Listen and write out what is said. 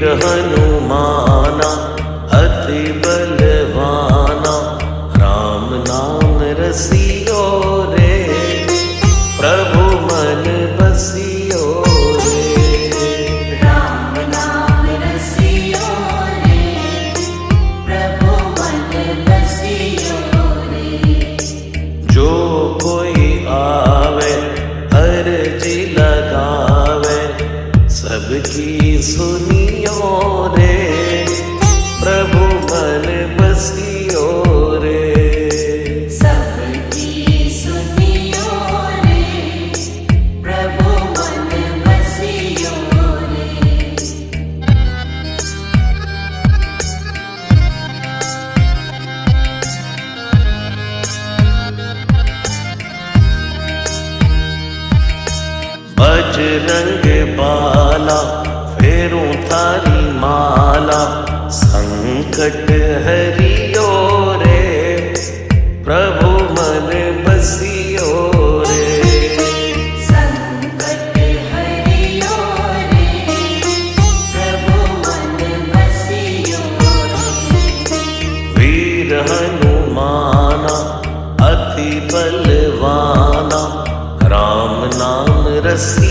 वीर हनुमाना अति बलवाना, राम नाम रसियो रे, प्रभु मन बसियो रे। राम नाम रसियो रे, प्रभु मन बसियो रे। जो कोई आवे अर्जी लगावे, सबकी सुनियो रे, प्रभु मन बसियो रे। सबकी सुनियो रे, प्रभु मन बसियो रे। बजरंग बाला फेरूं थारी माला, संकट हरियो रे, प्रभु मन बसियो रे। संकट हरियो रे, प्रभु मन बसियो रे। वीर हनुमाना अति बलवाना, राम नाम रसियो